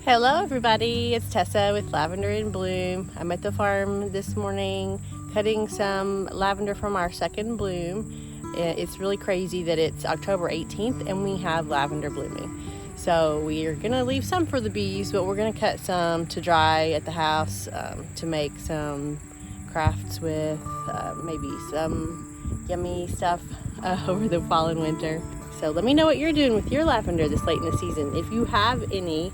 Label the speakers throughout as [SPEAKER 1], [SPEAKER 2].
[SPEAKER 1] Hello everybody, it's Tessa with Lavender in Bloom. I'm at the farm this morning cutting some lavender from our second bloom. It's really crazy that it's October 18th and we have lavender blooming. So we are going to leave some for the bees, but we're going to cut some to dry at the house to make some crafts with, maybe some yummy stuff over the fall and winter. So let me know what you're doing with your lavender this late in the season. If you have any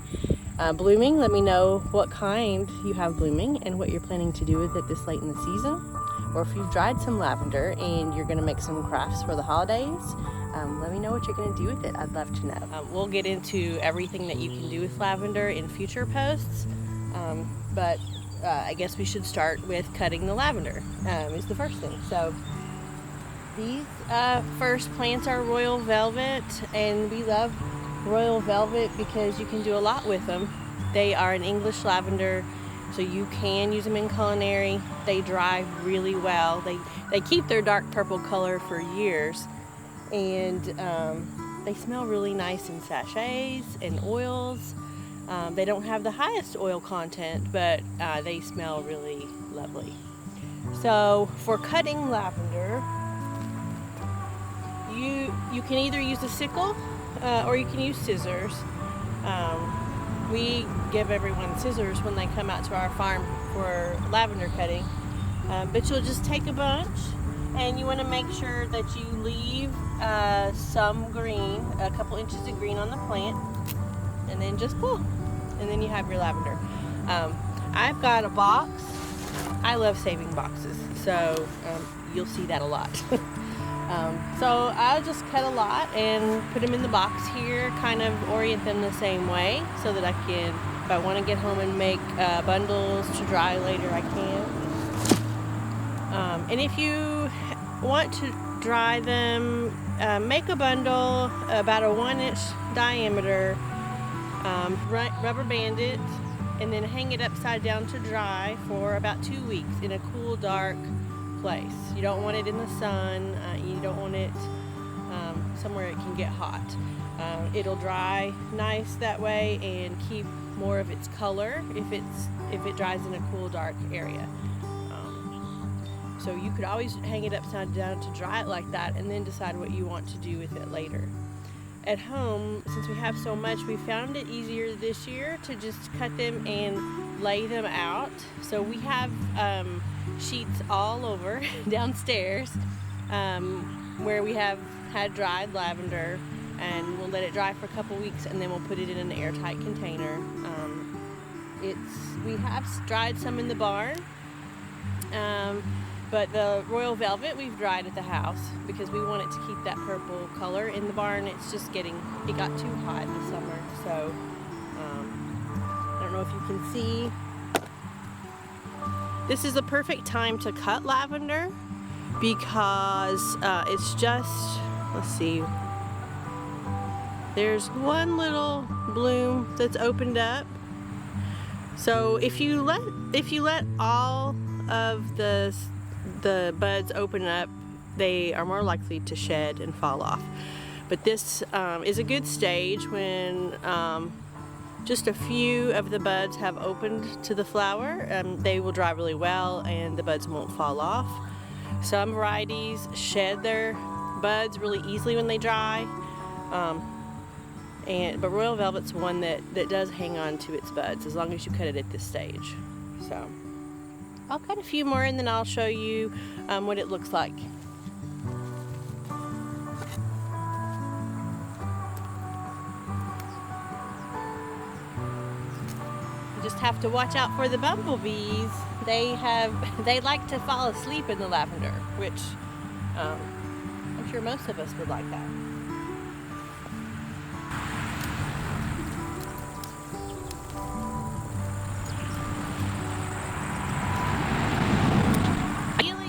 [SPEAKER 1] blooming, let me know what kind you have blooming and what you're planning to do with it this late in the season. Or if you've dried some lavender and you're going to make some crafts for the holidays, let me know what you're going to do with it. I'd love to know. We'll get into everything that you can do with lavender in future posts, but I guess we should start with cutting the lavender is the first thing. So these first plants are royal velvet, and we love royal velvet because you can do a lot with them. They are an English lavender, so you can use them in culinary. They dry really well. They keep their dark purple color for years, and they smell really nice in sachets and oils. They don't have the highest oil content, but they smell really lovely. So for cutting lavender, you can either use a sickle or you can use scissors. We give everyone scissors when they come out to our farm for lavender cutting. But you'll just take a bunch, and you want to make sure that you leave some green, a couple inches of green on the plant, and then just pull. And then you have your lavender. I've got a box. I love saving boxes, so you'll see that a lot. So I'll just cut a lot and put them in the box here, kind of orient them the same way so that I can, if I want to get home and make bundles to dry later, I can. And if you want to dry them, make a bundle about a 1-inch diameter, rubber band it, and then hang it upside down to dry for about 2 weeks in a cool, dark place. You don't want it in the sun. You don't want it somewhere it can get hot. It'll dry nice that way and keep more of its color if it dries in a cool, dark area. So you could always hang it upside down to dry it like that, and then decide what you want to do with it later. At home, since we have so much, we found it easier this year to just cut them and lay them out. So we have sheets all over downstairs where we have had dried lavender, and we'll let it dry for a couple weeks, and then we'll put it in an airtight container. We have dried some in the barn, but the royal velvet we've dried at the house because we want it to keep that purple color. In the barn, it got too hot in the summer, so I don't know if you can see. This is the perfect time to cut lavender because it's just, let's see, there's one little bloom that's opened up. So if you let all of the buds open up, they are more likely to shed and fall off. But this is a good stage when just a few of the buds have opened to the flower. They will dry really well and the buds won't fall off. Some varieties shed their buds really easily when they dry, but royal velvet's one that does hang on to its buds as long as you cut it at this stage. So I'll cut a few more and then I'll show you what it looks like. You just have to watch out for the bumblebees. They like to fall asleep in the lavender, which I'm sure most of us would like that.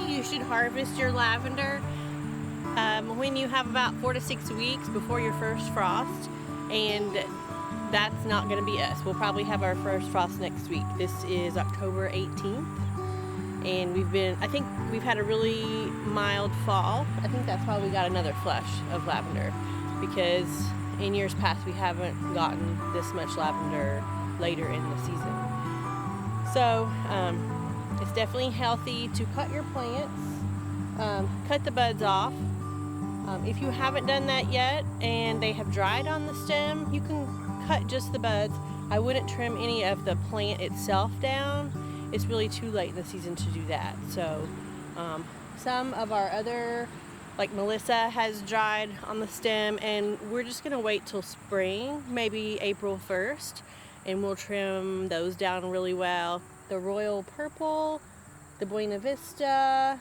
[SPEAKER 1] You should harvest your lavender when you have about 4 to 6 weeks before your first frost, and that's not going to be us. We'll probably have our first frost next week. This is October 18th, and I think we've had a really mild fall. I think that's why we got another flush of lavender, because in years past we haven't gotten this much lavender later in the season. So it's definitely healthy to cut your plants, cut the buds off. If you haven't done that yet and they have dried on the stem, you can cut just the buds. I wouldn't trim any of the plant itself down. It's really too late in the season to do that. So some of our other, like Melissa, has dried on the stem, and we're just gonna wait till spring, maybe April 1st, and we'll trim those down really well. The Royal Purple, the Buena Vista,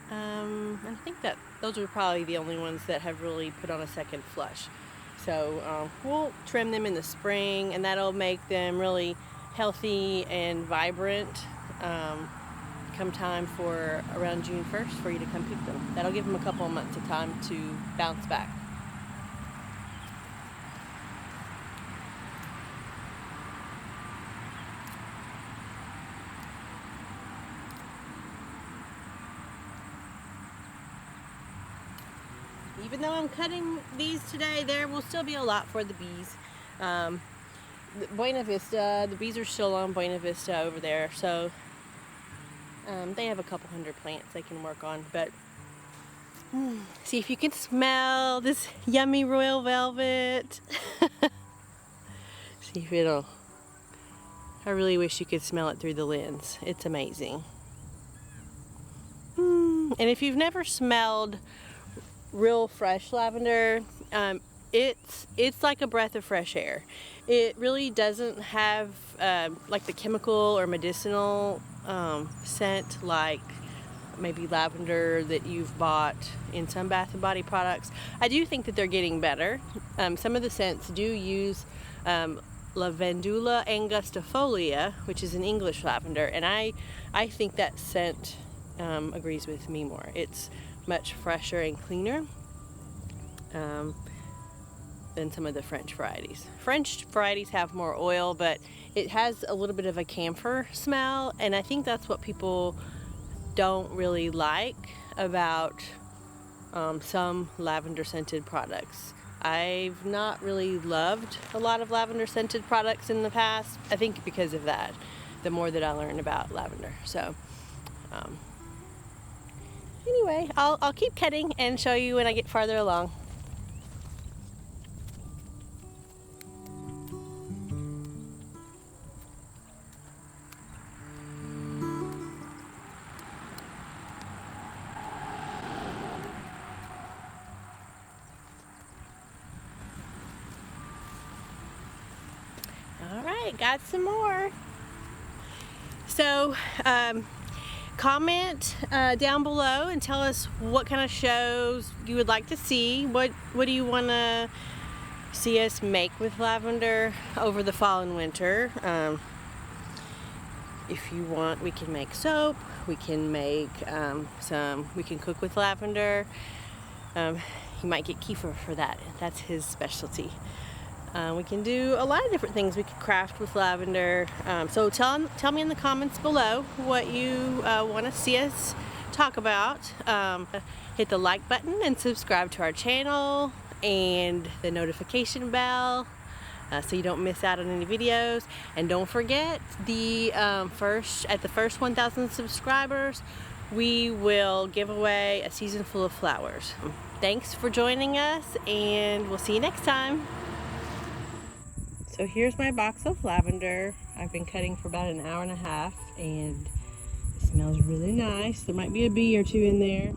[SPEAKER 1] I think that those are probably the only ones that have really put on a second flush. So we'll trim them in the spring, and that'll make them really healthy and vibrant come time for around June 1st for you to come pick them. That'll give them a couple of months of time to bounce back. Even though I'm cutting these today, there will still be a lot for the bees. Buena Vista, the bees are still on Buena Vista over there, so they have a couple hundred plants they can work on. But see if you can smell this yummy royal velvet. See if it'll, I really wish you could smell it through the lens. It's amazing. And if you've never smelled real fresh lavender, it's like a breath of fresh air. It really doesn't have like the chemical or medicinal scent like maybe lavender that you've bought in some Bath and Body products. I do think that they're getting better. Some of the scents do use Lavandula angustifolia, which is an English lavender, and I think that scent agrees with me more. It's much fresher and cleaner than some of the French varieties. French varieties have more oil, but it has a little bit of a camphor smell, and I think that's what people don't really like about some lavender scented products. I've not really loved a lot of lavender scented products in the past, I think because of that, the more that I learn about lavender. So anyway, I'll keep cutting and show you when I get farther along. All right, got some more. So comment down below and tell us what kind of shows you would like to see. What do you want to see us make with lavender over the fall and winter? If you want, we can make soap. We can make we can cook with lavender. You might get Kiefer for that. That's his specialty. We can do a lot of different things we could craft with lavender. So tell me in the comments below what you want to see us talk about. Hit the like button and subscribe to our channel and the notification bell so you don't miss out on any videos. And don't forget, at the first 1,000 subscribers, we will give away a season full of flowers. Thanks for joining us, and we'll see you next time. So here's my box of lavender. I've been cutting for about an hour and a half, and it smells really nice. There might be a bee or two in there.